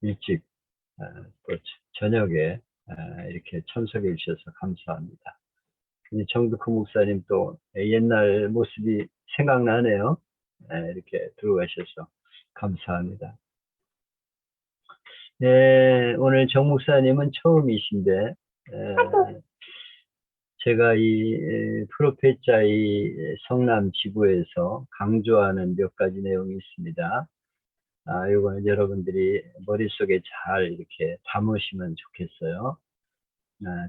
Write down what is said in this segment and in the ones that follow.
일찍 또 저녁에 이렇게 참석해 주셔서 감사합니다. 정두크 목사님 또 옛날 모습이 생각나네요. 이렇게 들어가셔서 감사합니다. 네, 오늘 정 목사님은 처음이신데 제가 이 프로페자의 성남 지부에서 강조하는 몇 가지 내용이 있습니다. 이거는 여러분들이 머릿속에 잘 이렇게 담으시면 좋겠어요.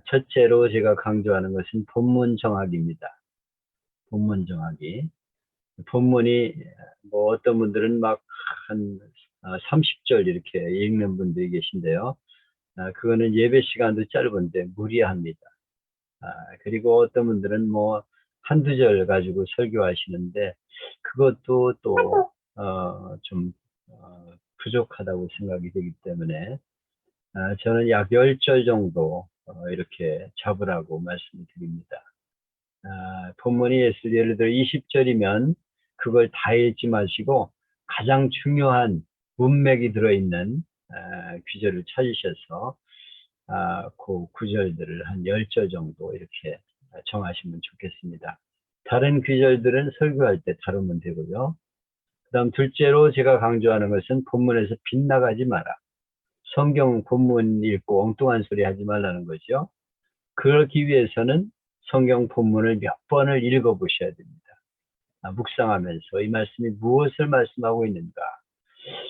첫째로 제가 강조하는 것은 본문 정학입니다. 본문 정학이. 본문이 뭐 어떤 분들은 막 한 30절 이렇게 읽는 분들이 계신데요. 그거는 예배 시간도 짧은데 무리합니다. 그리고 어떤 분들은 뭐 한두 절 가지고 설교하시는데 그것도 또 좀 부족하다고 생각이 되기 때문에 저는 약 10절 정도 이렇게 잡으라고 말씀을 드립니다. 본문이 예를 들어 20절이면 그걸 다 읽지 마시고 가장 중요한 문맥이 들어있는 구절을 찾으셔서 그 구절들을 한 10절 정도 이렇게 정하시면 좋겠습니다. 다른 구절들은 설교할 때 다루면 되고요. 그 다음 둘째로 제가 강조하는 것은 본문에서 빗나가지 마라. 성경 본문 읽고 엉뚱한 소리 하지 말라는 거죠. 그러기 위해서는 성경 본문을 몇 번을 읽어보셔야 됩니다. 묵상하면서 이 말씀이 무엇을 말씀하고 있는가,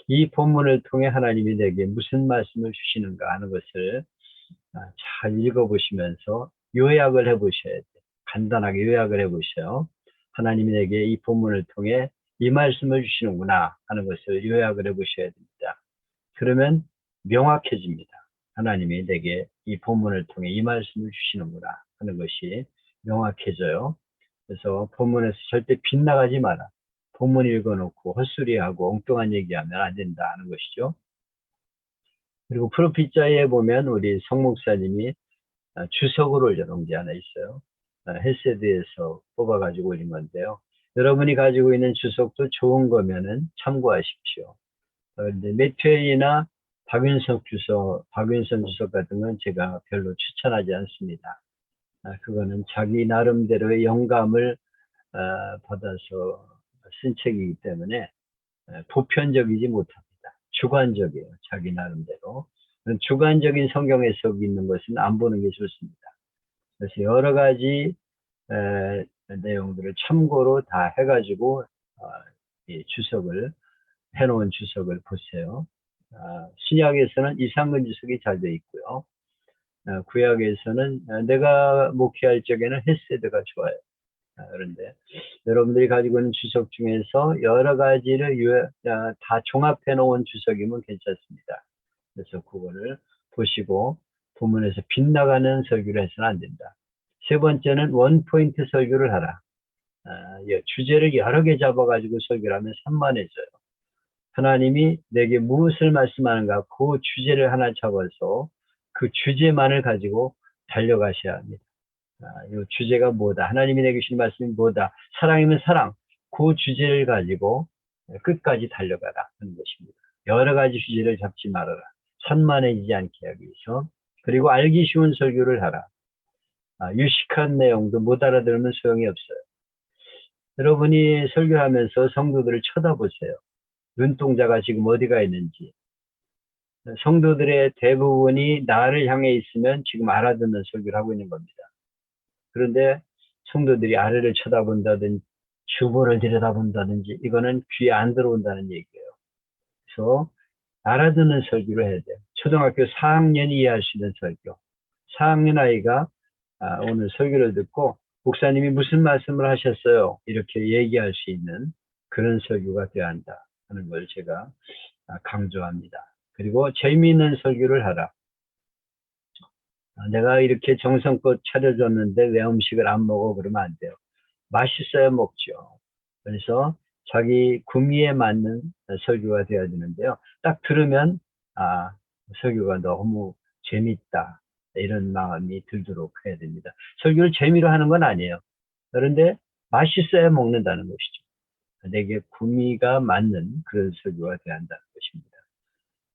이 본문을 통해 하나님이 내게 무슨 말씀을 주시는가 하는 것을 잘 읽어보시면서 요약을 해보셔야 돼요. 간단하게 요약을 해보셔요. 하나님이 내게 이 본문을 통해 이 말씀을 주시는구나 하는 것을 요약을 해보셔야 됩니다. 그러면 명확해집니다. 하나님이 내게 이 본문을 통해 이 말씀을 주시는구나 하는 것이 명확해져요. 그래서 본문에서 절대 빗나가지 마라. 본문 읽어놓고 헛소리하고 엉뚱한 얘기하면 안 된다 하는 것이죠. 그리고 프로핏자에 보면 우리 성 목사님이 주석을 올려놓은 게 하나 있어요. 헬세드에서 뽑아가지고 올린 건데요. 여러분이 가지고 있는 주석도 좋은 거면은 참고하십시오. 근데 매튜이나 박윤선 주석 같은 건 제가 별로 추천하지 않습니다. 그거는 자기 나름대로의 영감을 받아서 쓴 책이기 때문에 보편적이지 못합니다. 주관적이에요. 자기 나름대로. 주관적인 성경 해석이 있는 것은 안 보는 게 좋습니다. 그래서 여러 가지 내용들을 참고로 다 해가지고 이 주석을 해놓은 주석을 보세요. 신약에서는 이상근 주석이 잘 되어 있고요. 구약에서는 내가 목회할 적에는 헬세드가 좋아요. 그런데 여러분들이 가지고 있는 주석 중에서 여러 가지를 다 종합해 놓은 주석이면 괜찮습니다. 그래서 그거를 보시고 본문에서 빗나가는 설교를 해서는 안 된다. 세 번째는 원포인트 설교를 하라. 주제를 여러 개 잡아가지고 설교를 하면 산만해져요. 하나님이 내게 무엇을 말씀하는가, 그 주제를 하나 잡아서 그 주제만을 가지고 달려가셔야 합니다. 이 주제가 뭐다, 하나님이 내게 주신 말씀이 뭐다, 사랑이면 사랑, 그 주제를 가지고 끝까지 달려가라 하는 것입니다. 여러 가지 주제를 잡지 말아라. 산만해지지 않게 하기 위해서. 그리고 알기 쉬운 설교를 하라. 유식한 내용도 못 알아들으면 소용이 없어요. 여러분이 설교하면서 성도들을 쳐다보세요. 눈동자가 지금 어디가 있는지. 성도들의 대부분이 나를 향해 있으면 지금 알아듣는 설교를 하고 있는 겁니다. 그런데 성도들이 아래를 쳐다본다든지 주보를 들여다본다든지 이거는 귀에 안 들어온다는 얘기예요. 그래서 알아듣는 설교를 해야 돼요. 초등학교 4학년 이해할 수 있는 설교. 4학년 아이가 오늘 설교를 듣고 목사님이 무슨 말씀을 하셨어요? 이렇게 얘기할 수 있는 그런 설교가 되어야 한다 하는 걸 제가 강조합니다. 그리고 재미있는 설교를 하라. 내가 이렇게 정성껏 차려줬는데 왜 음식을 안 먹어? 그러면 안 돼요. 맛있어야 먹죠. 그래서 자기 구미에 맞는 설교가 되어야 되는데요. 딱 들으면 설교가 너무 재밌다 이런 마음이 들도록 해야 됩니다. 설교를 재미로 하는 건 아니에요. 그런데 맛있어야 먹는다는 것이죠. 내게 구미가 맞는 그런 설교가 되어야 한다는 것입니다.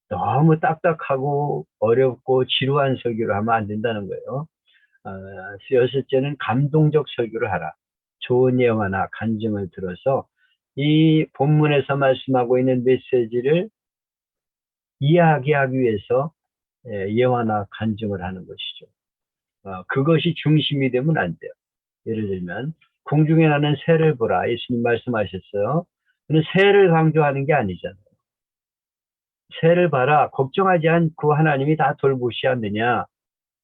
너무 딱딱하고 어렵고 지루한 설교를 하면 안 된다는 거예요. 여섯째는 감동적 설교를 하라. 좋은 예화나 간증을 들어서 이 본문에서 말씀하고 있는 메시지를 이야기하기 위해서 예화나 간증을 하는 것이죠. 그것이 중심이 되면 안 돼요. 예를 들면 공중에 나는 새를 보라. 예수님 말씀하셨어요. 그는 새를 강조하는 게 아니잖아요. 새를 봐라. 걱정하지 않고 하나님이 다 돌보시 않느냐.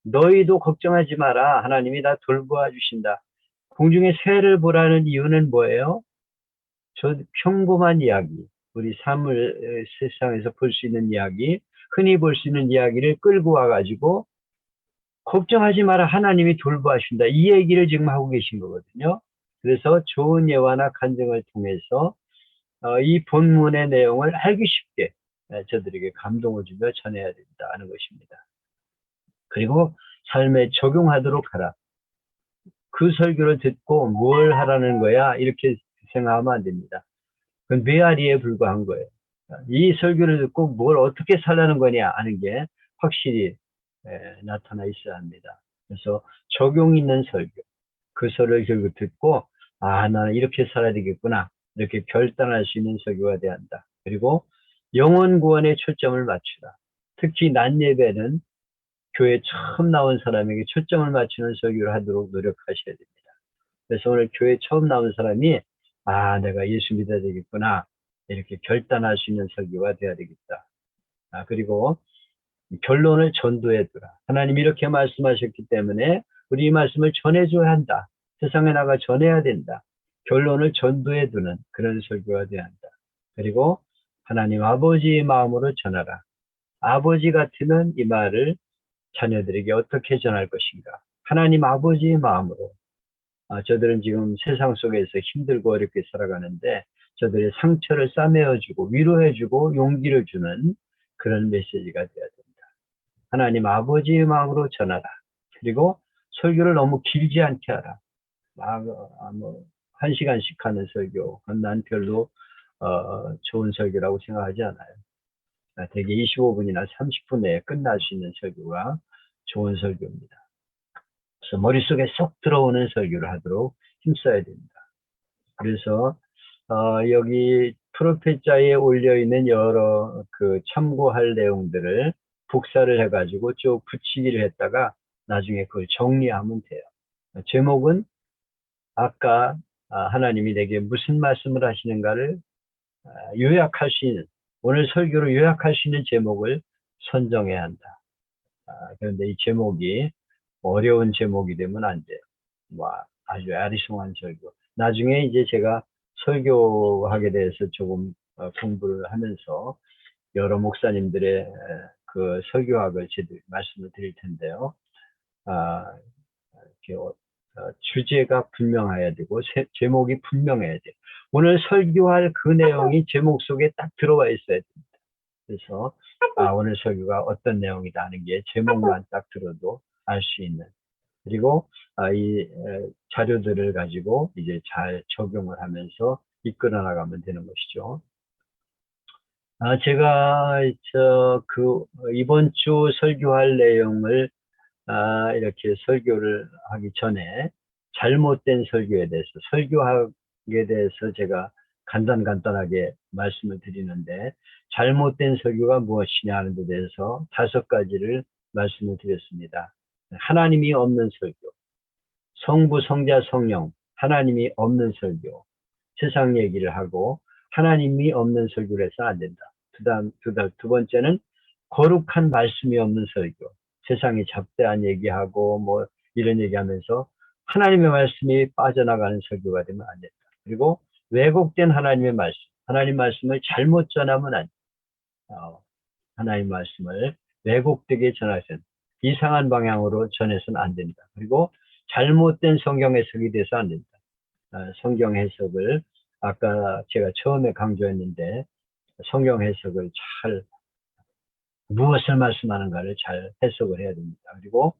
너희도 걱정하지 마라. 하나님이 다 돌보아 주신다. 공중에 새를 보라는 이유는 뭐예요? 저 평범한 이야기, 우리 삶을 세상에서 볼 수 있는 이야기, 흔히 볼 수 있는 이야기를 끌고 와가지고 걱정하지 마라. 하나님이 돌보아 주신다. 이 얘기를 지금 하고 계신 거거든요. 그래서 좋은 예화나 간증을 통해서 이 본문의 내용을 알기 쉽게 저들에게 감동을 주며 전해야 된다는 것입니다. 그리고 삶에 적용하도록 하라. 그 설교를 듣고 뭘 하라는 거야? 이렇게 생각하면 안 됩니다. 그건 메아리에 불과한 거예요. 이 설교를 듣고 뭘 어떻게 살라는 거냐 하는 게 확실히 나타나 있어야 합니다. 그래서 적용 있는 설교, 그 설을 결국 듣고 나는 이렇게 살아야 되겠구나 이렇게 결단할 수 있는 설교가 돼야 한다. 그리고 영혼 구원에 초점을 맞추라. 특히 낮 예배는 교회 처음 나온 사람에게 초점을 맞추는 설교를 하도록 노력하셔야 됩니다. 그래서 오늘 교회 처음 나온 사람이 내가 예수 믿어야 되겠구나 이렇게 결단할 수 있는 설교가 돼야 되겠다. 그리고 결론을 전도해 두라. 하나님이 이렇게 말씀하셨기 때문에 우리 이 말씀을 전해줘야 한다. 세상에 나가 전해야 된다. 결론을 전도해 두는 그런 설교가 돼야 한다. 그리고 하나님 아버지의 마음으로 전하라. 아버지 같으면 이 말을 자녀들에게 어떻게 전할 것인가. 하나님 아버지의 마음으로. 저들은 지금 세상 속에서 힘들고 어렵게 살아가는데 저들의 상처를 싸매어주고 위로해주고 용기를 주는 그런 메시지가 되어야 된다. 하나님 아버지의 마음으로 전하라. 그리고 설교를 너무 길지 않게 하라. 한 시간씩 하는 설교, 난 별로 좋은 설교라고 생각하지 않아요. 대개 25분이나 30분 내에 끝날 수 있는 설교가 좋은 설교입니다. 그래서 머릿속에 쏙 들어오는 설교를 하도록 힘써야 됩니다. 그래서 여기 프로페자에 올려 있는 여러 그 참고할 내용들을 복사를 해가지고 쭉 붙이기를 했다가 나중에 그걸 정리하면 돼요. 제목은 아까 하나님이 내게 무슨 말씀을 하시는가를 요약할 수 있는, 오늘 설교를 요약할 수 있는 제목을 선정해야 한다. 그런데 이 제목이 어려운 제목이 되면 안 돼요. 아주 아리송한 설교. 나중에 이제 제가 설교하게 대해서 조금 공부를 하면서 여러 목사님들의 그 설교학을 말씀을 드릴 텐데요. 주제가 분명해야 되고 제목이 분명해야 돼요. 오늘 설교할 그 내용이 제목 속에 딱 들어와 있어야 됩니다. 그래서 오늘 설교가 어떤 내용이다 하는 게 제목만 딱 들어도 알 수 있는, 그리고 이 자료들을 가지고 이제 잘 적용을 하면서 이끌어 나가면 되는 것이죠. 제가 이번 주 설교할 내용을 이렇게 설교를 하기 전에 잘못된 설교에 대해서, 설교학에 대해서 제가 간단하게 말씀을 드리는데, 잘못된 설교가 무엇이냐 하는 데 대해서 5가지를 말씀을 드렸습니다. 하나님이 없는 설교, 성부, 성자, 성령, 하나님이 없는 설교, 세상 얘기를 하고 하나님이 없는 설교를 해서 안 된다. 두 번째는 거룩한 말씀이 없는 설교, 세상에 잡다한 얘기하고 이런 얘기하면서 하나님의 말씀이 빠져나가는 설교가 되면 안 된다. 그리고 왜곡된 하나님의 말씀, 하나님 말씀을 잘못 전하면 안 된다. 하나님 말씀을 왜곡되게 전하셔서 이상한 방향으로 전해서는 안 된다. 그리고 잘못된 성경 해석이 돼서 안 된다. 성경 해석을 아까 제가 처음에 강조했는데 성경 해석을 무엇을 말씀하는가를 잘 해석을 해야 됩니다. 그리고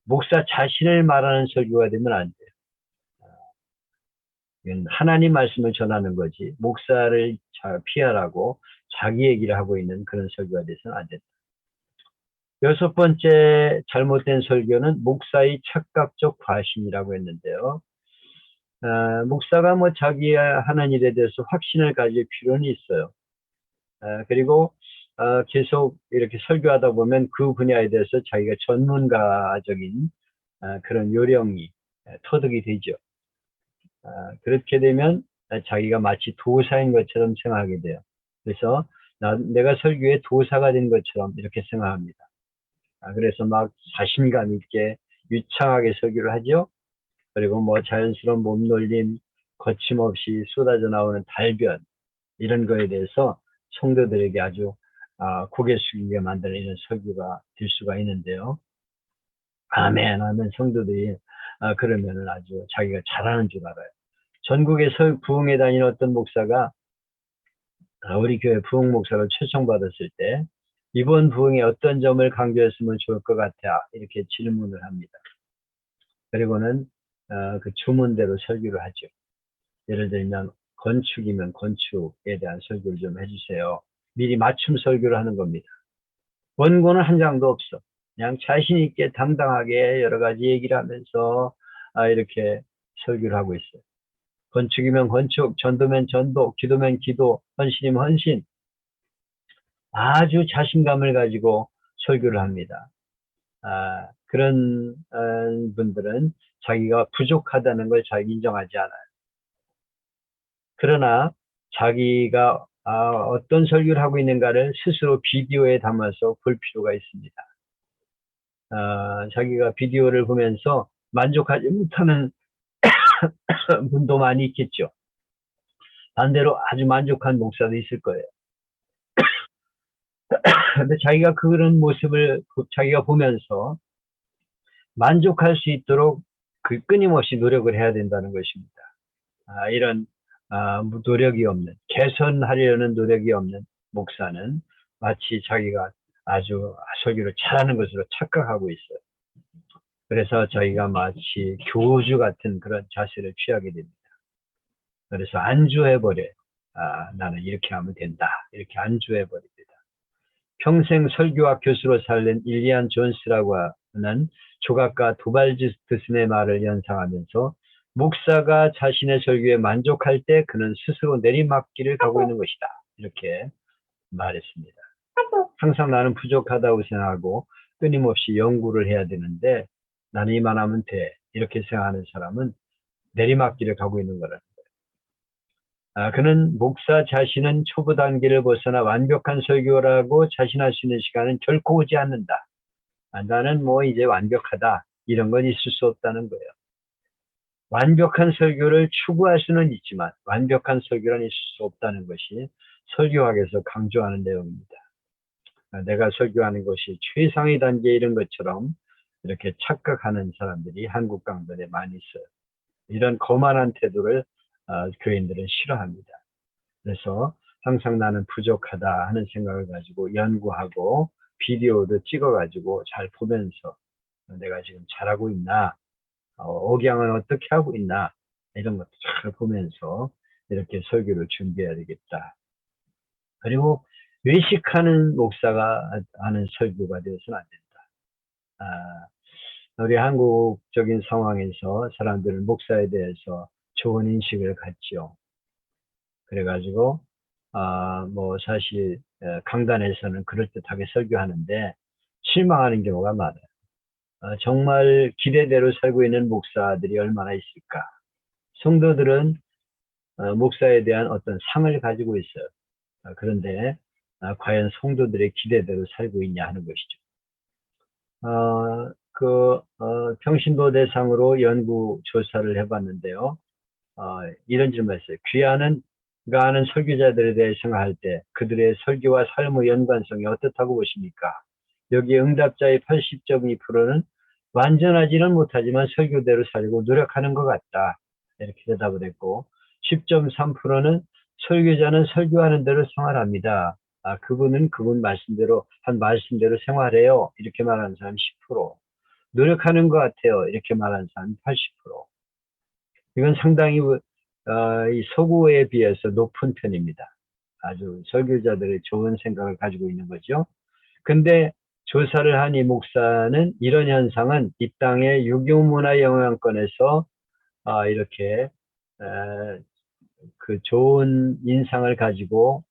목사 자신을 말하는 설교가 되면 안 돼요. 하나님 말씀을 전하는 거지 목사를 잘 피하라고 자기 얘기를 하고 있는 그런 설교가 돼서는 안 된다. 여섯 번째 잘못된 설교는 목사의 착각적 과신이라고 했는데요. 목사가 뭐 자기 하는 일에 대해서 확신을 가질 필요는 있어요. 그리고 계속 이렇게 설교하다 보면 그 분야에 대해서 자기가 전문가적인 그런 요령이 터득이 되죠. 그렇게 되면 자기가 마치 도사인 것처럼 생각하게 돼요. 그래서 내가 설교의 도사가 된 것처럼 이렇게 생각합니다. 그래서 막 자신감 있게 유창하게 설교를 하죠. 그리고 뭐 자연스러운 몸놀림, 거침없이 쏟아져 나오는 달변 이런 거에 대해서 성도들에게 아주 고개 숙이게 만드는 이런 설교가 될 수가 있는데요. 아멘 하면 성도들이 그러면은 아주 자기가 잘하는 줄 알아요. 전국에 부흥에 다니는 어떤 목사가 우리 교회 부흥 목사를 초청받았을 때 이번 부흥에 어떤 점을 강조했으면 좋을 것 같아 이렇게 질문을 합니다. 그리고는 그 주문대로 설교를 하죠. 예를 들면 건축이면 건축에 대한 설교를 좀 해주세요. 미리 맞춤 설교를 하는 겁니다. 원고는 한 장도 없어. 그냥 자신 있게 당당하게 여러 가지 얘기를 하면서 이렇게 설교를 하고 있어요. 건축이면 건축, 전도면 전도, 기도면 기도, 헌신이면 헌신. 아주 자신감을 가지고 설교를 합니다. 그런 분들은 자기가 부족하다는 걸 잘 인정하지 않아요. 그러나 자기가 어떤 설교를 하고 있는가를 스스로 비디오에 담아서 볼 필요가 있습니다. 자기가 비디오를 보면서 만족하지 못하는 분도 많이 있겠죠. 반대로 아주 만족한 목사도 있을 거예요. 근데 자기가 그런 모습을 자기가 보면서 만족할 수 있도록 끊임없이 노력을 해야 된다는 것입니다. 이런 노력이 없는, 개선하려는 노력이 없는 목사는 마치 자기가 아주 설교를 잘하는 것으로 착각하고 있어요. 그래서 저희가 마치 교주 같은 그런 자세를 취하게 됩니다. 그래서 안주해버려요. 나는 이렇게 하면 된다. 이렇게 안주해버립니다. 평생 설교학 교수로 살린 일리안 존스라고 하는 조각가 도발드슨의 말을 연상하면서 목사가 자신의 설교에 만족할 때 그는 스스로 내리막길을 가고 있는 것이다. 이렇게 말했습니다. 항상 나는 부족하다고 생각하고 끊임없이 연구를 해야 되는데 나는 이만하면 돼. 이렇게 생각하는 사람은 내리막길을 가고 있는 거라는 거예요. 그는 목사 자신은 초보 단계를 벗어나 완벽한 설교라고 자신할 수 있는 시간은 결코 오지 않는다. 나는 뭐 이제 완벽하다. 이런 건 있을 수 없다는 거예요. 완벽한 설교를 추구할 수는 있지만 완벽한 설교는 있을 수 없다는 것이 설교학에서 강조하는 내용입니다. 내가 설교하는 것이 최상의 단계에 이른 것처럼 이렇게 착각하는 사람들이 한국 강단에 많이 있어요. 이런 거만한 태도를 교인들은 싫어합니다. 그래서 항상 나는 부족하다 하는 생각을 가지고 연구하고 비디오도 찍어가지고 잘 보면서 내가 지금 잘하고 있나, 억양은 어떻게 하고 있나 이런 것도 잘 보면서 이렇게 설교를 준비해야 되겠다. 그리고 외식하는 목사가 하는 설교가 되어서는 안 된다. 우리 한국적인 상황에서 사람들은 목사에 대해서 좋은 인식을 갖죠. 그래가지고 뭐 사실 강단에서는 그럴듯하게 설교하는데 실망하는 경우가 많아요. 정말 기대대로 살고 있는 목사들이 얼마나 있을까? 성도들은 목사에 대한 어떤 상을 가지고 있어요. 그런데 과연 성도들의 기대대로 살고 있냐 하는 것이죠. 평신도 대상으로 연구 조사를 해봤는데요. 이런 질문을 했어요. 귀하는가 하는 설교자들에 대해 생각할 때 그들의 설교와 삶의 연관성이 어떻다고 보십니까? 여기 응답자의 80.2%는 완전하지는 못하지만 설교대로 살고 노력하는 것 같다. 이렇게 대답을 했고 10.3%는 설교자는 설교하는 대로 생활합니다. 그분은 그분 말씀대로 한 말씀대로 생활해요. 이렇게 말하는 사람 10%. 노력하는 것 같아요. 이렇게 말하는 사람 80%. 이건 상당히 이 서구에 비해서 높은 편입니다. 아주 설교자들의 좋은 생각을 가지고 있는 거죠. 근데 조사를 한 이 목사는 이런 현상은 이 땅의 유교문화 영향권에서 이렇게 그 좋은 인상을 가지고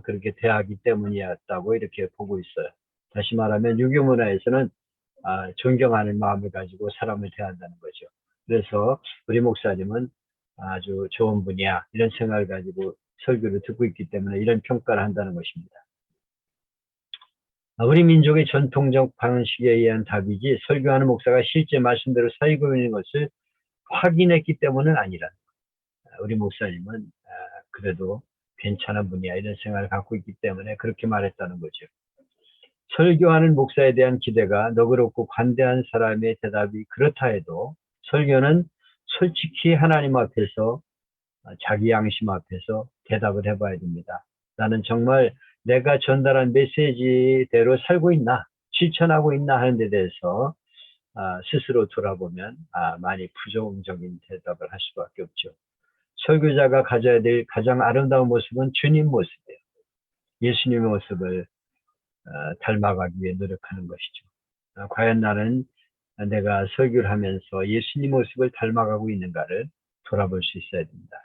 그렇게 대하기 때문이었다고 이렇게 보고 있어요. 다시 말하면 유교문화에서는 존경하는 마음을 가지고 사람을 대한다는 거죠. 그래서 우리 목사님은 아주 좋은 분이야 이런 생각을 가지고 설교를 듣고 있기 때문에 이런 평가를 한다는 것입니다. 우리 민족의 전통적 방식에 의한 답이지 설교하는 목사가 실제 말씀대로 살고 있는 것을 확인했기 때문은 아니라 우리 목사님은 그래도 괜찮은 분이야 이런 생각을 갖고 있기 때문에 그렇게 말했다는 거죠. 설교하는 목사에 대한 기대가 너그럽고 관대한 사람의 대답이 그렇다 해도 설교는 솔직히 하나님 앞에서 자기 양심 앞에서 대답을 해봐야 됩니다. 나는 정말 내가 전달한 메시지대로 살고 있나 실천하고 있나 하는 데 대해서 스스로 돌아보면 많이 부정적인 대답을 할 수밖에 없죠. 설교자가 가져야 될 가장 아름다운 모습은 주님 모습이에요. 예수님의 모습을 닮아가기 위해 노력하는 것이죠. 과연 나는 내가 설교를 하면서 예수님 모습을 닮아가고 있는가를 돌아볼 수 있어야 됩니다.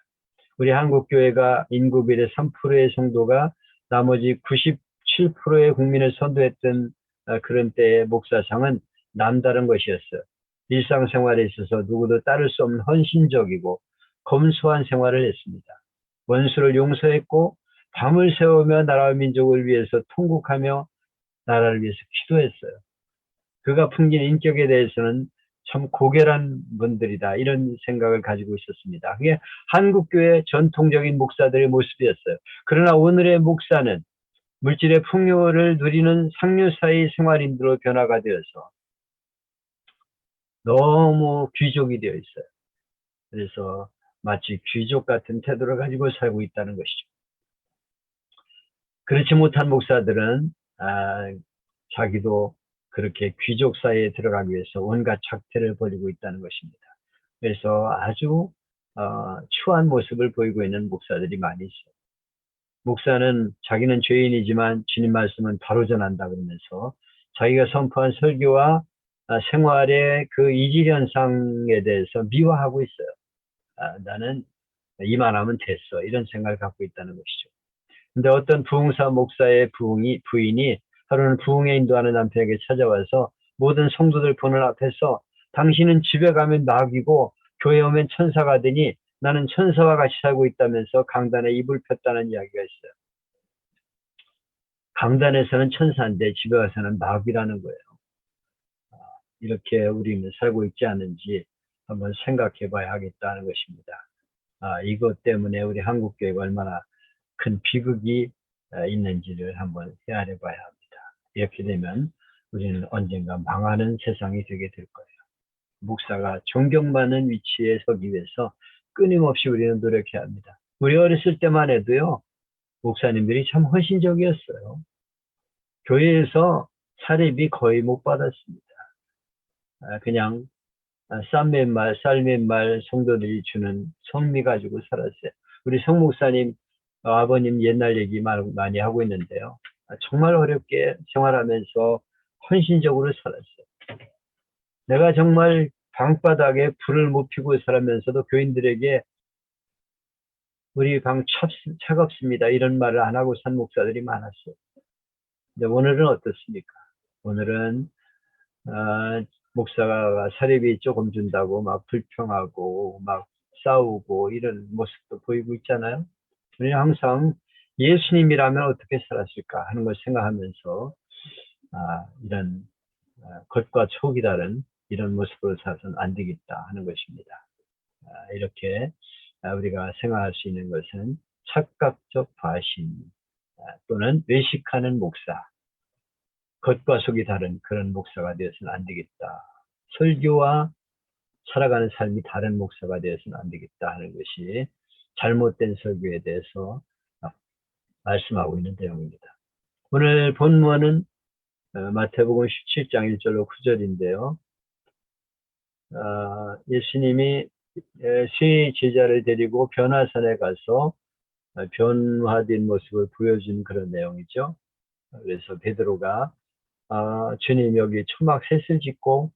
우리 한국교회가 인구 비례 3%의 성도가 나머지 97%의 국민을 선도했던 그런 때의 목사상은 남다른 것이었어요. 일상생활에 있어서 누구도 따를 수 없는 헌신적이고 검소한 생활을 했습니다. 원수를 용서했고 밤을 새우며 나라와 민족을 위해서 통곡하며 나라를 위해서 기도했어요. 그가 풍긴 인격에 대해서는 참 고결한 분들이다 이런 생각을 가지고 있었습니다. 그게 한국교회 전통적인 목사들의 모습이었어요. 그러나 오늘의 목사는 물질의 풍요를 누리는 상류사의 생활인들로 변화가 되어서 너무 귀족이 되어 있어요. 그래서 마치 귀족 같은 태도를 가지고 살고 있다는 것이죠. 그렇지 못한 목사들은 자기도 그렇게 귀족 사이에 들어가기 위해서 온갖 작태를 벌이고 있다는 것입니다. 그래서 아주 추한 모습을 보이고 있는 목사들이 많이 있어요. 목사는 자기는 죄인이지만 주님 말씀은 바로 전한다 그러면서 자기가 선포한 설교와 생활의 그 이질 현상에 대해서 미화하고 있어요. 나는 이만하면 됐어 이런 생각을 갖고 있다는 것이죠. 근데 어떤 부흥사 목사의 부인이 하루는 부흥에 인도하는 남편에게 찾아와서 모든 성도들 보는 앞에서 당신은 집에 가면 낙이고 교회 오면 천사가 되니 나는 천사와 같이 살고 있다면서 강단에 입을 폈다는 이야기가 있어요. 강단에서는 천사인데 집에 와서는 낙이라는 거예요. 이렇게 우리는 살고 있지 않은지 한번 생각해 봐야 하겠다는 것입니다. 이것 때문에 우리 한국교회가 얼마나 큰 비극이 있는지를 한번 헤아려 봐야 합니다. 이렇게 되면 우리는 언젠가 망하는 세상이 되게 될 거예요. 목사가 존경받는 위치에 서기 위해서 끊임없이 우리는 노력해야 합니다. 우리 어렸을 때만 해도요, 목사님들이 참 헌신적이었어요. 교회에서 사례비 거의 못 받았습니다. 그냥 쌀맨말 성도들이 주는 성미 가지고 살았어요. 우리 성 목사님, 아버님 옛날 얘기 많이 하고 있는데요. 정말 어렵게 생활하면서 헌신적으로 살았어요. 내가 정말 방바닥에 불을 못 피고 살면서도 교인들에게 우리 방 차갑습니다 이런 말을 안 하고 산 목사들이 많았어요. 근데 오늘은 어떻습니까? 오늘은 목사가 사례비 조금 준다고 막 불평하고 막 싸우고 이런 모습도 보이고 있잖아요. 우리는 항상 예수님이라면 어떻게 살았을까 하는 걸 생각하면서 이런 겉과 속이 다른 이런 모습으로 살아서는 안 되겠다 하는 것입니다. 이렇게 우리가 생각할 수 있는 것은 착각적 과신 또는 외식하는 목사, 겉과 속이 다른 그런 목사가 되어서는 안 되겠다. 설교와 살아가는 삶이 다른 목사가 되어서는 안 되겠다 하는 것이 잘못된 설교에 대해서 말씀하고 있는 내용입니다. 오늘 본문은 마태복음 17장 1절로 9절인데요. 예수님이 세 제자를 데리고 변화산에 가서 변화된 모습을 보여준 그런 내용이죠. 그래서 베드로가 주님 여기 초막 셋을 짓고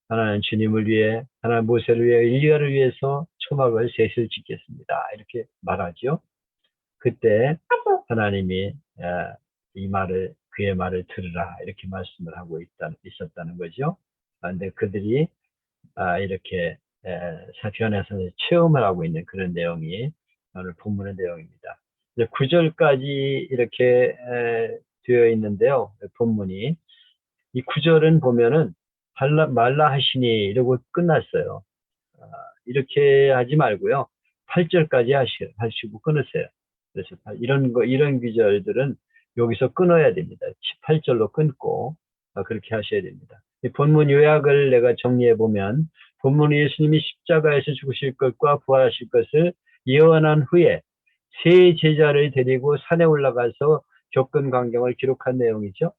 하나는 주님을 위해, 하나는 모세를 위해, 엘리야를 위해서 초막을 셋을 짓겠습니다. 이렇게 말하죠. 그때 하나님이 이 말을, 그의 말을 들으라 이렇게 말씀을 하고 있었다는 거죠. 근데 그들이 이렇게 변해서 체험을 하고 있는 그런 내용이 오늘 본문의 내용입니다. 이제 9절까지 이렇게 되어 있는데요. 본문이 이 9절은 보면은 말라 하시니 이러고 끝났어요. 이렇게 하지 말고요. 8절까지 하시고 끊으세요. 그래서 이런 구절들은 여기서 끊어야 됩니다. 18절로 끊고 그렇게 하셔야 됩니다. 이 본문 요약을 내가 정리해 보면 본문 예수님이 십자가에서 죽으실 것과 부활하실 것을 예언한 후에 세 제자를 데리고 산에 올라가서 겪은 광경을 기록한 내용이죠.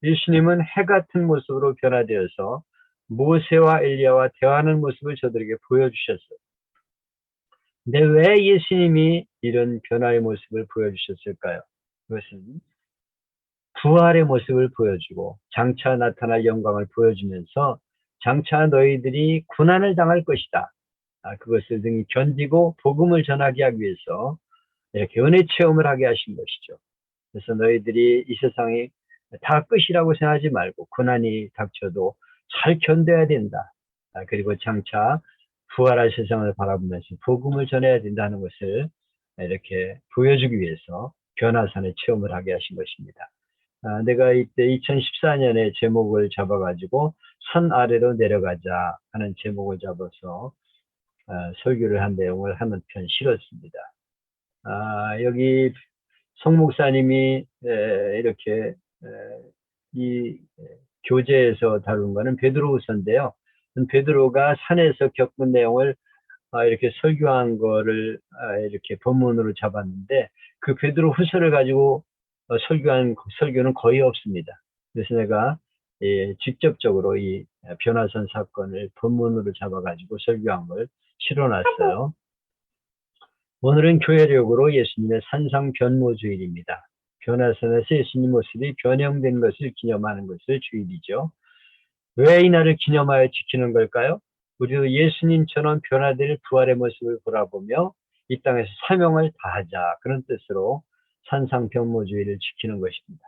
예수님은 해 같은 모습으로 변화되어서 모세와 엘리야와 대화하는 모습을 저들에게 보여주셨어요. 근데 왜 예수님이 이런 변화의 모습을 보여주셨을까요? 그것은 부활의 모습을 보여주고 장차 나타날 영광을 보여주면서 장차 너희들이 고난을 당할 것이다. 그것을 등이 견디고 복음을 전하게 하기 위해서 이렇게 은혜 체험을 하게 하신 것이죠. 그래서 너희들이 이 세상이 다 끝이라고 생각하지 말고 고난이 닥쳐도 잘 견뎌야 된다. 그리고 장차 부활할 세상을 바라보면서 복음을 전해야 된다는 것을 이렇게 보여주기 위해서 변화산의 체험을 하게 하신 것입니다. 내가 이때 2014년에 제목을 잡아가지고 산 아래로 내려가자 하는 제목을 잡아서 설교를 한 내용을 한 편 실었습니다. 여기 송 목사님이 이렇게 이 교재에서 다룬 거는 베드로후서인데요. 베드로가 산에서 겪은 내용을 이렇게 설교한 거를 이렇게 본문으로 잡았는데 그 베드로후서를 가지고 설교한 설교는 거의 없습니다. 그래서 내가 직접적으로 이 변화선 사건을 본문으로 잡아가지고 설교한 걸 실어놨어요. 오늘은 교회력으로 예수님의 산상 변모주일입니다. 변화선에서 예수님 모습이 변형된 것을 기념하는 것을 주일이죠. 왜 이 날을 기념하여 지키는 걸까요? 우리도 예수님처럼 변화될 부활의 모습을 돌아보며 이 땅에서 사명을 다하자, 그런 뜻으로 산상 변모주일을 지키는 것입니다.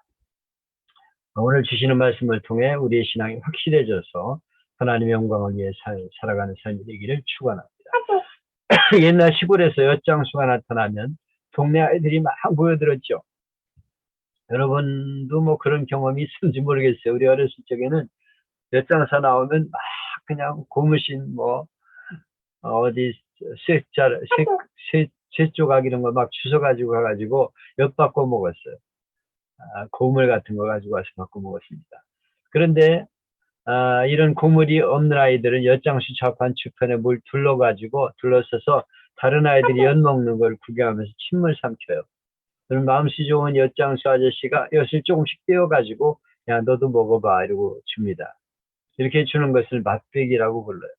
오늘 주시는 말씀을 통해 우리의 신앙이 확실해져서 하나님의 영광을 위해 살아가는 삶이 되기를 축원합니다. 옛날 시골에서 엿장수가 나타나면 동네 아이들이 막 모여들었죠. 여러분도 뭐 그런 경험이 있는지 모르겠어요. 우리 어렸을 적에는 엿장사 나오면 막 그냥 고무신 뭐 어디 쇠 조각 이런 거 막 주워 가지고 가가지고 엿 바꿔 먹었어요. 고물 같은 거 가지고 와서 바꿔 먹었습니다. 그런데 이런 고물이 없는 아이들은 엿장수 좌판 주편에 물 둘러서서 다른 아이들이 엿 먹는 걸 구경하면서 침을 삼켜요. 그럼 마음씨 좋은 엿장수 아저씨가 엿을 조금씩 떼어가지고 야 너도 먹어봐 이러고 줍니다. 이렇게 주는 것을 맛배기라고 불러요.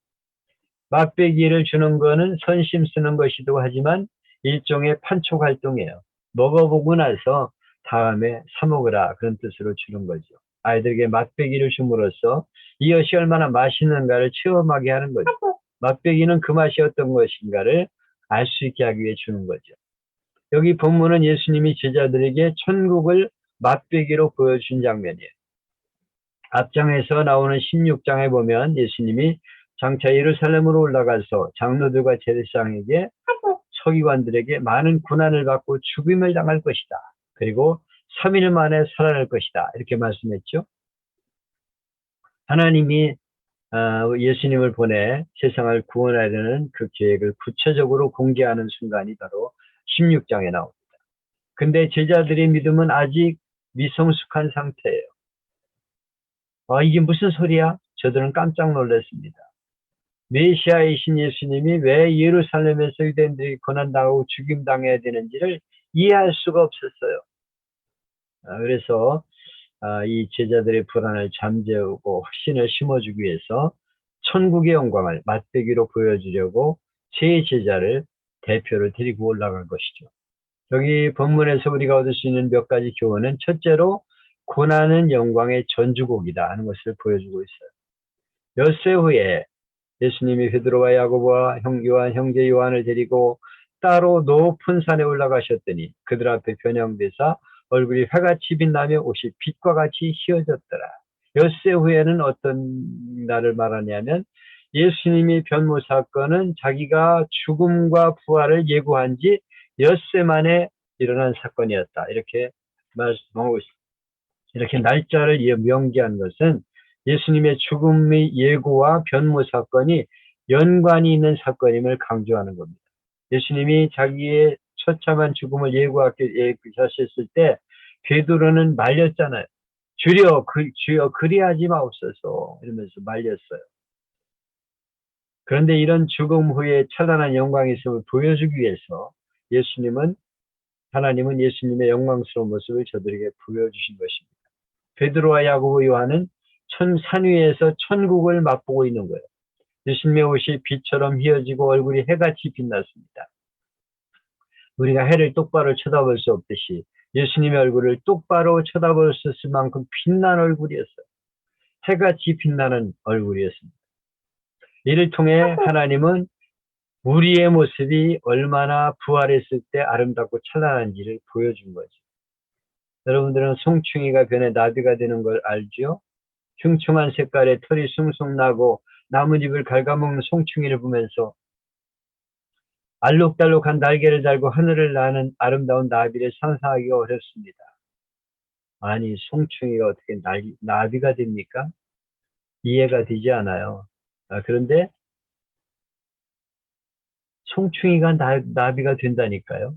맛배기를 주는 거는 선심 쓰는 것이기도 하지만 일종의 판촉 활동이에요. 먹어보고 나서 다음에 사 먹으라 그런 뜻으로 주는 거죠. 아이들에게 맛배기를 줌으로써 이 엿이 얼마나 맛있는가를 체험하게 하는 거죠. 맛배기는 그 맛이 어떤 것인가를 알 수 있게 하기 위해 주는 거죠. 여기 본문은 예수님이 제자들에게 천국을 맛배기로 보여준 장면이에요. 앞장에서 나오는 16장에 보면 예수님이 장차 예루살렘으로 올라가서 장로들과 제사장에게 서기관들에게 많은 고난을 받고 죽임을 당할 것이다. 그리고 3일 만에 살아날 것이다. 이렇게 말씀했죠. 하나님이 예수님을 보내 세상을 구원하려는 그 계획을 구체적으로 공개하는 순간이 바로 16장에 나옵니다. 근데 제자들의 믿음은 아직 미성숙한 상태예요. 이게 무슨 소리야? 저들은 깜짝 놀랐습니다. 메시아이신 예수님이 왜 예루살렘에서 유대인들이 고난당하고 죽임당해야 되는지를 이해할 수가 없었어요. 그래서 이 제자들의 불안을 잠재우고 확신을 심어주기 위해서 천국의 영광을 맛배기로 보여주려고 세 제자를 대표로 데리고 올라간 것이죠. 여기 본문에서 우리가 얻을 수 있는 몇 가지 교훈은 첫째로 고난은 영광의 전주곡이다 하는 것을 보여주고 있어요. 엿새 후에 예수님이 베드로와 야고보와 요한 형제 요한을 데리고 따로 높은 산에 올라가셨더니 그들 앞에 변형되사 얼굴이 회같이 빛나며 옷이 빛과 같이 휘어졌더라. 엿새 후에는 어떤 날을 말하냐면 예수님이 변모 사건은 자기가 죽음과 부활을 예고한 지 엿새 만에 일어난 사건이었다. 이렇게 말씀하고 있습니다. 이렇게 날짜를 명기한 것은 예수님의 죽음의 예고와 변모 사건이 연관이 있는 사건임을 강조하는 겁니다. 예수님이 자기의 처참한 죽음을 예고하셨을 때 베드로는 말렸잖아요. 주여 그리하지 마옵소서 이러면서 말렸어요. 그런데 이런 죽음 후에 찬란한 영광의 있음을 보여주기 위해서 하나님은 예수님의 영광스러운 모습을 저들에게 보여주신 것입니다. 베드로와 야고보 요한은 산 위에서 천국을 맛보고 있는 거예요. 예수님의 옷이 빛처럼 휘어지고 얼굴이 해같이 빛났습니다. 우리가 해를 똑바로 쳐다볼 수 없듯이 예수님의 얼굴을 똑바로 쳐다볼 수 있을 만큼 빛난 얼굴이었어요. 해같이 빛나는 얼굴이었습니다. 이를 통해 하나님은 우리의 모습이 얼마나 부활했을 때 아름답고 찬란한지를 보여준 거죠. 여러분들은 송충이가 변해 나비가 되는 걸 알죠? 흉충한 색깔의 털이 숭숭 나고 나뭇잎을 갉아먹는 송충이를 보면서 알록달록한 날개를 달고 하늘을 나는 아름다운 나비를 상상하기가 어렵습니다. 아니, 송충이가 어떻게 나비가 됩니까? 이해가 되지 않아요. 그런데 송충이가 나비가 된다니까요.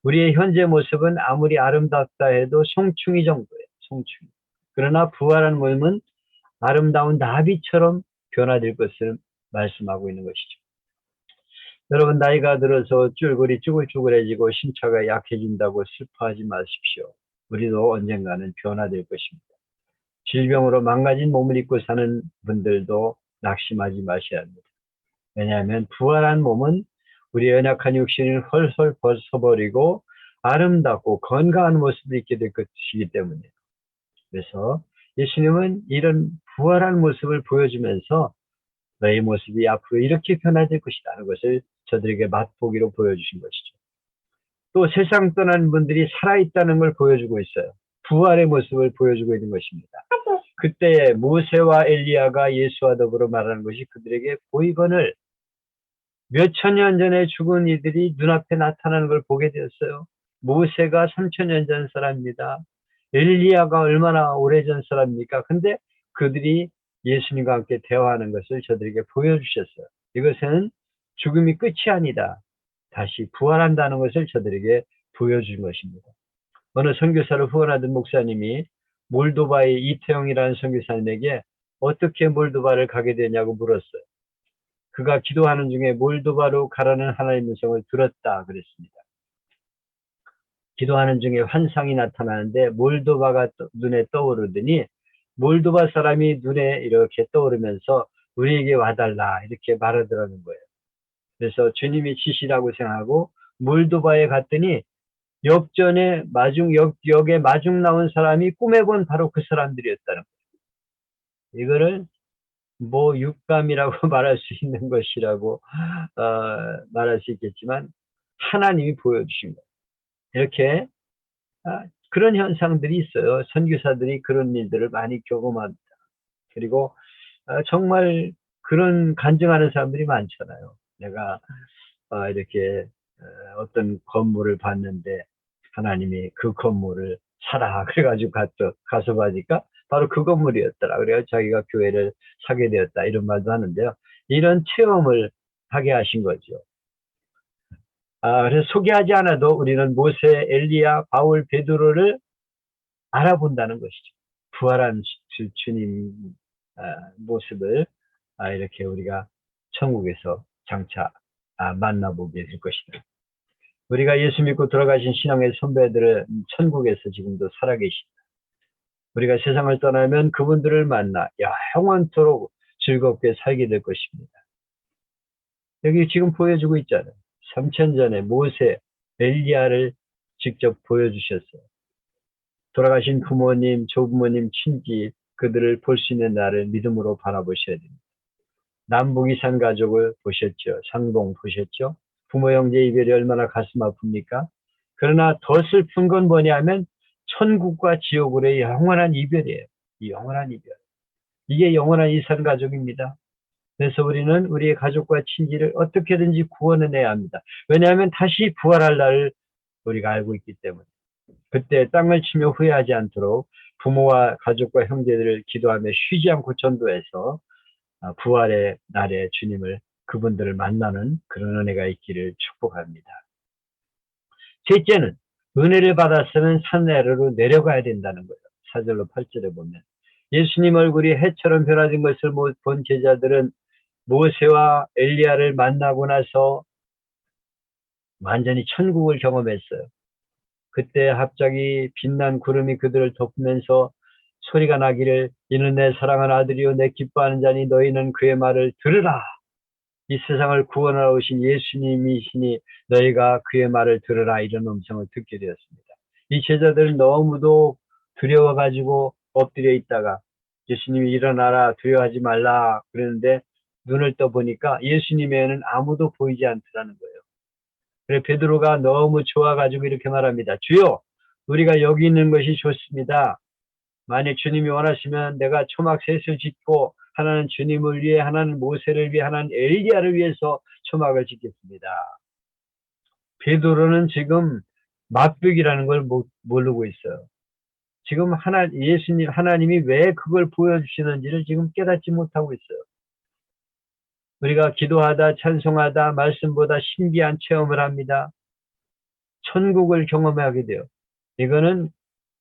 우리의 현재 모습은 아무리 아름답다 해도 송충이 정도예요. 송충이. 그러나 부활한 몸은 아름다운 나비처럼 변화될 것을 말씀하고 있는 것이죠. 여러분 나이가 들어서 쫄골이 쭈글쭈글해지고 신체가 약해진다고 슬퍼하지 마십시오. 우리도 언젠가는 변화될 것입니다. 질병으로 망가진 몸을 입고 사는 분들도 낙심하지 마셔야 합니다. 왜냐하면 부활한 몸은 우리의 연약한 육신을 헐헐 벗어버리고 아름답고 건강한 모습을 입게 될 것이기 때문이에요. 그래서 예수님은 이런 부활한 모습을 보여주면서 너의 모습이 앞으로 이렇게 변화될 것이다 하는 것을 저들에게 맛보기로 보여주신 것이죠. 또 세상 떠난 분들이 살아있다는 걸 보여주고 있어요. 부활의 모습을 보여주고 있는 것입니다. 그때 모세와 엘리야가 예수와 더불어 말하는 것이 그들에게 보이거늘 몇천 년 전에 죽은 이들이 눈앞에 나타나는 걸 보게 되었어요. 모세가 3,000년 전 사람입니다. 엘리야가 얼마나 오래전 사람입니까? 근데 그들이 예수님과 함께 대화하는 것을 저들에게 보여주셨어요. 이것은 죽음이 끝이 아니다. 다시 부활한다는 것을 저들에게 보여준 것입니다. 어느 선교사를 후원하던 목사님이 몰도바의 이태영이라는 선교사님에게 어떻게 몰도바를 가게 되냐고 물었어요. 그가 기도하는 중에 몰도바로 가라는 하나님의 음성을 들었다 그랬습니다. 기도하는 중에 환상이 나타나는데 몰도바가 눈에 떠오르더니 몰도바 사람이 눈에 이렇게 떠오르면서 우리에게 와달라 이렇게 말하더라는 거예요. 그래서 주님이 지시라고 생각하고 몰도바에 갔더니 역에 마중 나온 사람이 꿈에 본 바로 그 사람들이었다는 거예요. 이거를 뭐 육감이라고 말할 수 있는 것이라고 말할 수 있겠지만 하나님이 보여주신 거예요. 이렇게 그런 현상들이 있어요. 선교사들이 그런 일들을 많이 경험합니다. 그리고 정말 그런 간증하는 사람들이 많잖아요. 내가 이렇게 어떤 건물을 봤는데 하나님이 그 건물을 사라 그래가지고 가서 봐니까 바로 그 건물이었더라. 그래서 자기가 교회를 사게 되었다 이런 말도 하는데요. 이런 체험을 하게 하신 거죠. 그래서 소개하지 않아도 우리는 모세, 엘리야, 바울, 베드로를 알아본다는 것이죠. 부활한 주님 모습을 이렇게 우리가 천국에서 장차 만나보게 될 것이다. 우리가 예수 믿고 돌아가신 신앙의 선배들은 천국에서 지금도 살아계십니다. 우리가 세상을 떠나면 그분들을 만나 영원토록 즐겁게 살게 될 것입니다. 여기 지금 보여주고 있잖아요. 3,000 전에 모세, 엘리야를 직접 보여주셨어요. 돌아가신 부모님, 조부모님, 친지 그들을 볼 수 있는 날을 믿음으로 바라보셔야 됩니다. 남북이산 가족을 보셨죠. 상봉 보셨죠. 부모 형제 이별이 얼마나 가슴 아픕니까? 그러나 더 슬픈 건 뭐냐면 천국과 지옥으로의 영원한 이별이에요. 이 영원한 이별. 이게 영원한 이산 가족입니다. 그래서 우리는 우리의 가족과 친지를 어떻게든지 구원해내야 합니다. 왜냐하면 다시 부활할 날을 우리가 알고 있기 때문에. 그때 땅을 치며 후회하지 않도록 부모와 가족과 형제들을 기도하며 쉬지 않고 전도해서 부활의 날에 주님을 그분들을 만나는 그런 은혜가 있기를 축복합니다. 셋째는 은혜를 받았으면 산 아래로 내려가야 된다는 거예요. 4절로 8절에 보면 예수님 얼굴이 해처럼 변화된 것을 본 제자들은 모세와 엘리야를 만나고 나서 완전히 천국을 경험했어요. 그때 갑자기 빛난 구름이 그들을 덮으면서 소리가 나기를 이는 내 사랑하는 아들이요 내 기뻐하는 자니 너희는 그의 말을 들으라. 이 세상을 구원하러 오신 예수님이시니 너희가 그의 말을 들으라 이런 음성을 듣게 되었습니다. 이 제자들은 너무도 두려워가지고 엎드려 있다가 예수님이 일어나라 두려워하지 말라 그러는데 눈을 떠보니까 예수님 외에는 아무도 보이지 않더라는 거예요. 그래 베드로가 너무 좋아가지고 이렇게 말합니다. 주여 우리가 여기 있는 것이 좋습니다. 만약 주님이 원하시면 내가 초막 셋을 짓고 하나는 주님을 위해 하나는 모세를 위해 하나는 엘리야를 위해서 초막을 짓겠습니다. 베드로는 지금 맛보기라는 걸 모르고 있어요. 지금 하나님이 왜 그걸 보여주시는지를 지금 깨닫지 못하고 있어요. 우리가 기도하다 찬송하다 말씀보다 신비한 체험을 합니다. 천국을 경험하게 돼요. 이거는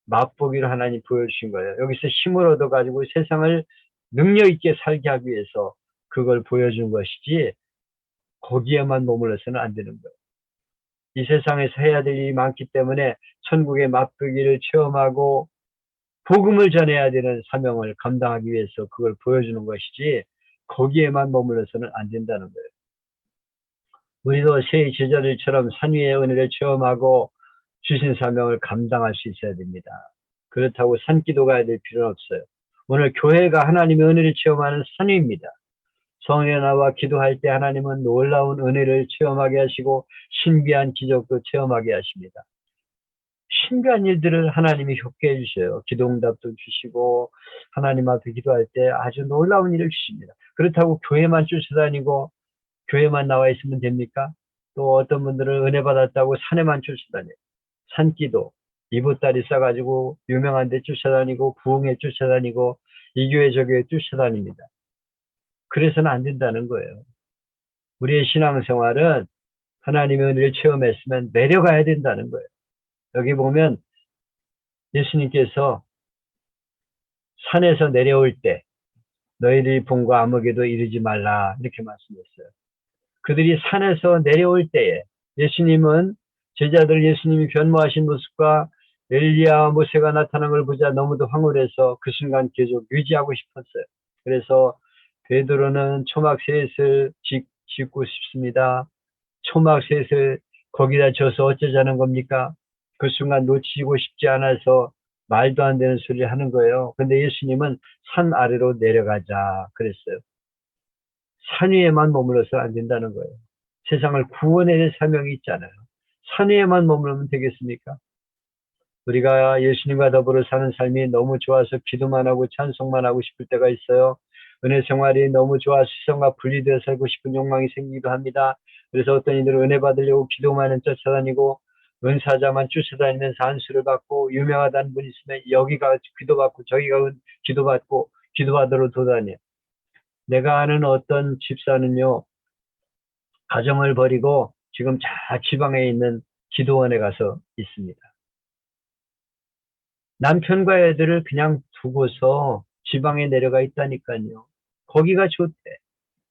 맛보기로 하나님 보여주신 거예요. 여기서 힘을 얻어가지고 세상을 능력 있게 살게 하기 위해서 그걸 보여준 것이지 거기에만 머물러서는 안 되는 거예요. 이 세상에서 해야 될 일이 많기 때문에 천국의 맛보기를 체험하고 복음을 전해야 되는 사명을 감당하기 위해서 그걸 보여주는 것이지 거기에만 머물러서는 안 된다는 거예요. 우리도 새 제자들처럼 산 위의 은혜를 체험하고 주신 사명을 감당할 수 있어야 됩니다. 그렇다고 산기도 가야 될 필요는 없어요. 오늘 교회가 하나님의 은혜를 체험하는 산위입니다. 성령에 나와 기도할 때 하나님은 놀라운 은혜를 체험하게 하시고 신비한 기적도 체험하게 하십니다. 신비한 일들을 하나님이 겪게 해주셔요. 기도응답도 주시고 하나님 앞에 기도할 때 아주 놀라운 일을 주십니다. 그렇다고 교회만 쫓아다니고 교회만 나와 있으면 됩니까? 또 어떤 분들은 은혜 받았다고 산에만 쫓아다녀요. 산기도 이보따리 싸가지고 유명한 데 쫓아다니고 부흥에 쫓아다니고 이 교회 저 교회 쫓아다닙니다. 그래서는 안 된다는 거예요. 우리의 신앙생활은 하나님의 은혜를 체험했으면 내려가야 된다는 거예요. 여기 보면 예수님께서 산에서 내려올 때 너희들이 봄과 암흑에도 이르지 말라 이렇게 말씀했어요. 그들이 산에서 내려올 때에 예수님은 제자들 예수님이 변모하신 모습과 엘리야 모세가 나타난 걸 보자 너무도 황홀해서 그 순간 계속 유지하고 싶었어요. 그래서 베드로는 초막셋을 짓고 싶습니다. 초막셋을 거기다 져서 어쩌자는 겁니까? 그 순간 놓치고 싶지 않아서 말도 안 되는 소리를 하는 거예요. 근데 예수님은 산 아래로 내려가자 그랬어요. 산 위에만 머물러서 안 된다는 거예요. 세상을 구원해낼 사명이 있잖아요. 산 위에만 머무르면 되겠습니까? 우리가 예수님과 더불어 사는 삶이 너무 좋아서 기도만 하고 찬송만 하고 싶을 때가 있어요. 은혜 생활이 너무 좋아 시선과 분리되어 살고 싶은 욕망이 생기기도 합니다. 그래서 어떤 이들은 은혜 받으려고 기도만은 쫓아다니고 은사자만 쫓아다니면서 안수를 받고 유명하다는 분이 있으면 여기가 기도받고 저기가 기도받고 기도받으러 도다녀요. 내가 아는 어떤 집사는요. 가정을 버리고 지금 저 지방에 있는 기도원에 가서 있습니다. 남편과 애들을 그냥 두고서 지방에 내려가 있다니까요. 거기가 좋대.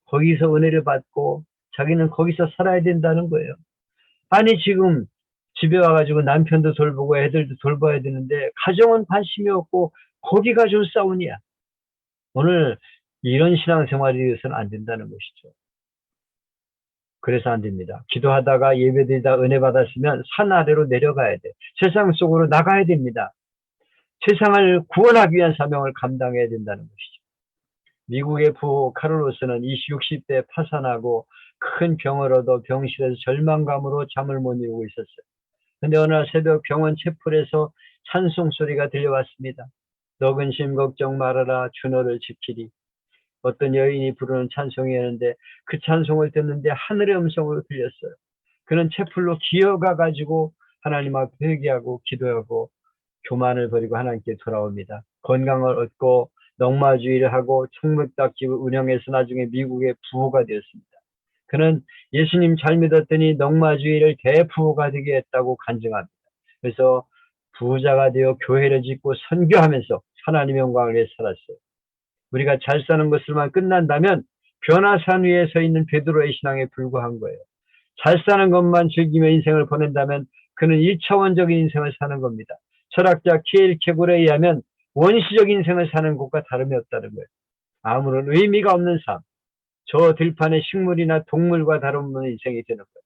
거기서 은혜를 받고 자기는 거기서 살아야 된다는 거예요. 아니 지금 집에 와가지고 남편도 돌보고 애들도 돌봐야 되는데 가정은 관심이 없고 거기가 좋사오냐. 오늘 이런 신앙생활이 되어서는 안 된다는 것이죠. 그래서 안 됩니다. 기도하다가 예배드리다 은혜 받았으면 산 아래로 내려가야 돼. 세상 속으로 나가야 됩니다. 세상을 구원하기 위한 사명을 감당해야 된다는 것이죠. 미국의 부호 카를로스는 60대 파산하고 큰 병을 얻어 병실에서 절망감으로 잠을 못 이루고 있었어요. 근데 어느 날 새벽 병원 채플에서 찬송 소리가 들려왔습니다. 너 근심 걱정 말아라 주 너를 지키리. 어떤 여인이 부르는 찬송이었는데 그 찬송을 듣는데 하늘의 음성으로 들렸어요. 그는 채플로 기어가 가지고 하나님 앞에 회개하고 기도하고 교만을 버리고 하나님께 돌아옵니다. 건강을 얻고 넉마주의를 하고 총무딱지를 운영해서 나중에 미국의 부호가 되었습니다. 그는 예수님 잘 믿었더니 넉마주의를 대부호가 되게 했다고 간증합니다. 그래서 부자가 되어 교회를 짓고 선교하면서 하나님의 영광을 위해 살았어요. 우리가 잘 사는 것으로만 끝난다면 변화산 위에 서 있는 베드로의 신앙에 불과한 거예요. 잘 사는 것만 즐기며 인생을 보낸다면 그는 1차원적인 인생을 사는 겁니다. 철학자 키엘 케굴에 의하면 원시적 인생을 사는 것과 다름이 없다는 거예요. 아무런 의미가 없는 삶, 저 들판의 식물이나 동물과 다름없는 인생이 되는 거예요.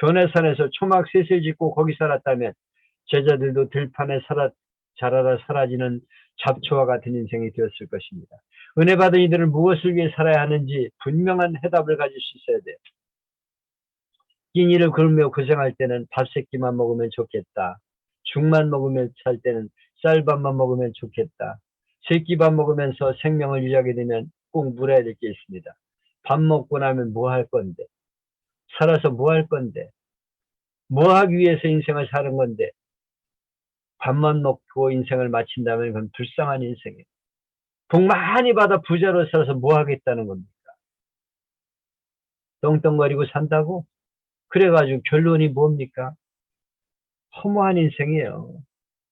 변해산에서 초막 셋을 짓고 거기 살았다면 제자들도 들판에 자라라 사라지는 잡초와 같은 인생이 되었을 것입니다. 은혜 받은 이들은 무엇을 위해 살아야 하는지 분명한 해답을 가질 수 있어야 돼요. 끼니를 굶며 고생할 때는 밥 세끼만 먹으면 좋겠다. 죽만 먹으면 살 때는 쌀밥만 먹으면 좋겠다. 세끼밥 먹으면서 생명을 유지하게 되면 꼭 물어야 될 게 있습니다. 밥 먹고 나면 뭐 할 건데? 살아서 뭐 할 건데? 뭐 하기 위해서 인생을 사는 건데? 밥만 먹고 인생을 마친다면 그건 불쌍한 인생이에요. 복 많이 받아 부자로 살아서 뭐 하겠다는 겁니까? 떵떵거리고 산다고? 그래가지고 결론이 뭡니까? 허무한 인생이에요.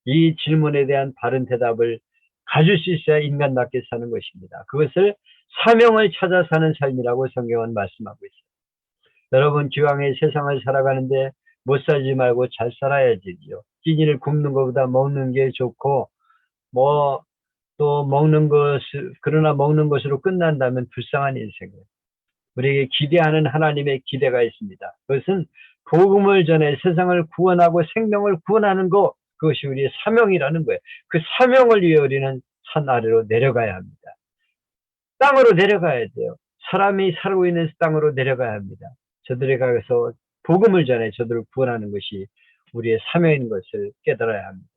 이 질문에 대한 바른 대답을 가질 수 있어야 인간답게 사는 것입니다. 그것을 사명을 찾아 사는 삶이라고 성경은 말씀하고 있어요. 여러분 기왕에 세상을 살아가는데 못 살지 말고 잘 살아야지요. 끼니를 굶는 것보다 먹는 게 좋고 뭐 또 그러나 먹는 것으로 끝난다면 불쌍한 인생이에요. 우리에게 기대하는 하나님의 기대가 있습니다. 그것은 복음을 전해 세상을 구원하고 생명을 구원하는 것, 그것이 우리의 사명이라는 거예요. 그 사명을 위해 우리는 산 아래로 내려가야 합니다. 땅으로 내려가야 돼요. 사람이 살고 있는 땅으로 내려가야 합니다. 저들에 가서 복음을 전해 저들을 구원하는 것이 우리의 사명인 것을 깨달아야 합니다.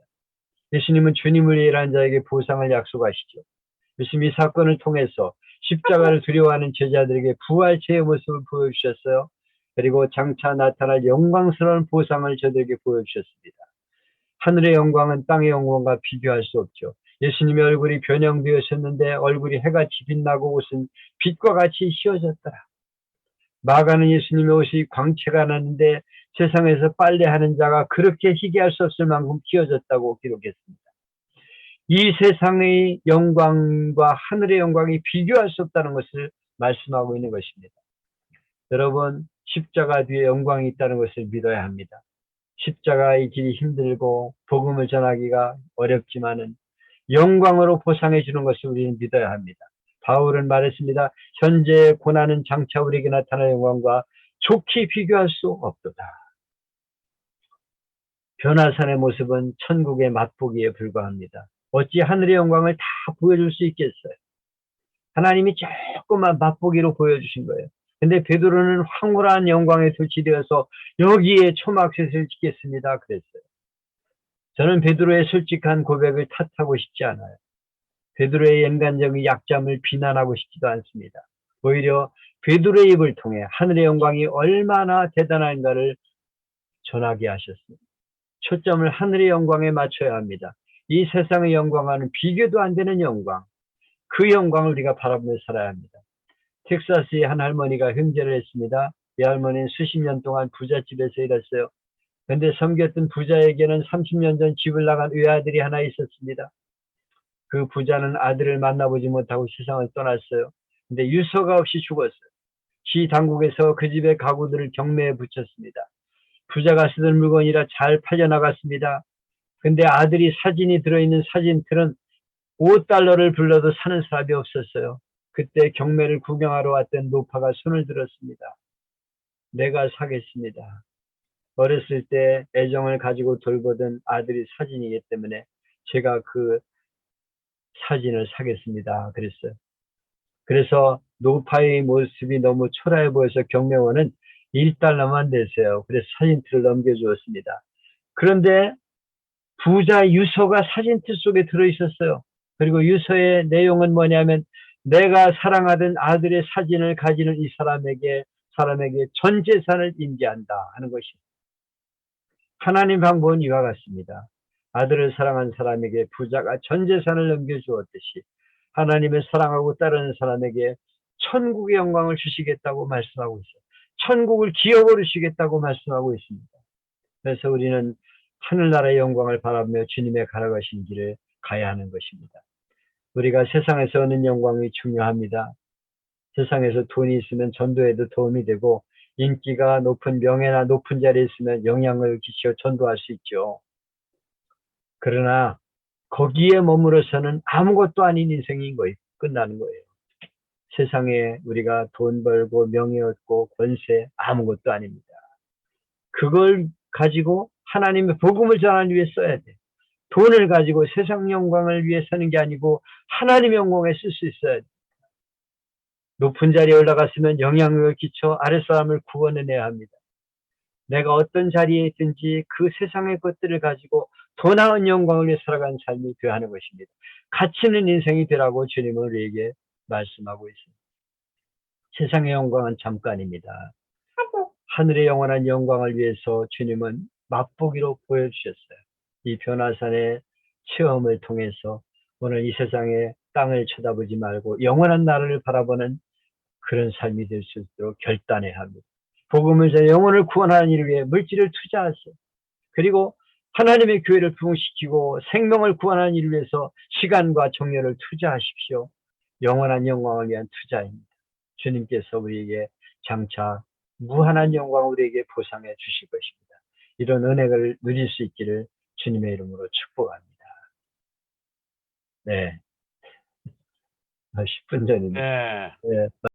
예수님은 주님을 위해 일하는 자에게 보상을 약속하시죠. 예수님 이 사건을 통해서 십자가를 두려워하는 제자들에게 부활체의 모습을 보여주셨어요. 그리고 장차 나타날 영광스러운 보상을 저들에게 보여주셨습니다. 하늘의 영광은 땅의 영광과 비교할 수 없죠. 예수님의 얼굴이 변형되었었는데 얼굴이 해같이 빛나고 옷은 빛과 같이 휘어졌더라. 마가는 예수님의 옷이 광채가 났는데 세상에서 빨래하는 자가 그렇게 희귀할 수 없을 만큼 휘어졌다고 기록했습니다. 이 세상의 영광과 하늘의 영광이 비교할 수 없다는 것을 말씀하고 있는 것입니다. 여러분, 십자가 뒤에 영광이 있다는 것을 믿어야 합니다. 십자가의 길이 힘들고 복음을 전하기가 어렵지만은 영광으로 보상해 주는 것을 우리는 믿어야 합니다. 바울은 말했습니다. 현재의 고난은 장차 우리에게 나타날 영광과 좋게 비교할 수 없도다. 변화산의 모습은 천국의 맛보기에 불과합니다. 어찌 하늘의 영광을 다 보여줄 수 있겠어요? 하나님이 조금만 맛보기로 보여주신 거예요. 근데 베드로는 황홀한 영광에 설치되어서 여기에 초막셋을 짓겠습니다. 그랬어요. 저는 베드로의 솔직한 고백을 탓하고 싶지 않아요. 베드로의 인간적인 약점을 비난하고 싶지도 않습니다. 오히려 베드로의 입을 통해 하늘의 영광이 얼마나 대단한가를 전하게 하셨습니다. 초점을 하늘의 영광에 맞춰야 합니다. 이 세상의 영광과는 비교도 안 되는 영광, 그 영광을 우리가 바라보며 살아야 합니다. 텍사스의 한 할머니가 형제를 했습니다. 이 할머니는 수십 년 동안 부잣집에서 일했어요. 그런데 섬겼던 부자에게는 30년 전 집을 나간 외아들이 하나 있었습니다. 그 부자는 아들을 만나보지 못하고 세상을 떠났어요. 근데 유서가 없이 죽었어요. 시 당국에서 그 집의 가구들을 경매에 붙였습니다. 부자가 쓰던 물건이라 잘 팔려나갔습니다. 근데 아들이 사진이 들어있는 사진틀은 $5를 불러도 사는 사람이 없었어요. 그때 경매를 구경하러 왔던 노파가 손을 들었습니다. 내가 사겠습니다. 어렸을 때 애정을 가지고 돌보던 아들이 사진이기 때문에 제가 그 사진을 사겠습니다. 그랬어요. 그래서 노파의 모습이 너무 초라해 보여서 경매원은 $1만 냈어요. 그래서 사진틀을 넘겨주었습니다. 그런데 부자 유서가 사진틀 속에 들어있었어요. 그리고 유서의 내용은 뭐냐면 내가 사랑하던 아들의 사진을 가지는 이 사람에게 전 재산을 인계한다 하는 것입니다. 하나님 방법은 이와 같습니다. 아들을 사랑한 사람에게 부자가 전 재산을 넘겨주었듯이 하나님을 사랑하고 따르는 사람에게 천국의 영광을 주시겠다고 말씀하고 있어요. 천국을 기업으로 주시겠다고 말씀하고 있습니다. 그래서 우리는 하늘나라의 영광을 바라보며 주님의 가라가신 길을 가야 하는 것입니다. 우리가 세상에서 얻는 영광이 중요합니다. 세상에서 돈이 있으면 전도에도 도움이 되고 인기가 높은 명예나 높은 자리에 있으면 영향을 끼쳐 전도할 수 있죠. 그러나 거기에 머무러서는 아무것도 아닌 인생인 거예요. 끝나는 거예요. 세상에 우리가 돈 벌고 명예 얻고 권세 아무것도 아닙니다. 그걸 가지고 하나님의 복음을 전하기 위해 써야 돼. 돈을 가지고 세상 영광을 위해 쓰는 게 아니고 하나님의 영광에 쓸 수 있어야 돼. 높은 자리에 올라갔으면 영향력을 끼쳐 아랫사람을 구원해내야 합니다. 내가 어떤 자리에 있든지 그 세상의 것들을 가지고 더 나은 영광을 위해 살아가는 삶이 되어야 하는 것입니다. 가치 있는 인생이 되라고 주님은 우리에게 말씀하고 있습니다. 세상의 영광은 잠깐입니다. 하늘의 영원한 영광을 위해서 주님은 맛보기로 보여주셨어요. 이 변화산의 체험을 통해서 오늘 이 세상의 땅을 쳐다보지 말고 영원한 나라를 바라보는 그런 삶이 될 수 있도록 결단해야 합니다. 복음을 전해 영혼을 구원하는 일을 위해 물질을 투자하세요. 그리고 하나님의 교회를 부흥시키고 생명을 구원하는 일을 위해서 시간과 정열을 투자하십시오. 영원한 영광을 위한 투자입니다. 주님께서 우리에게 장차 무한한 영광을 우리에게 보상해 주실 것입니다. 이런 은혜를 누릴 수 있기를 주님의 이름으로 축복합니다. 네. 10분 전입니다. 네. 네.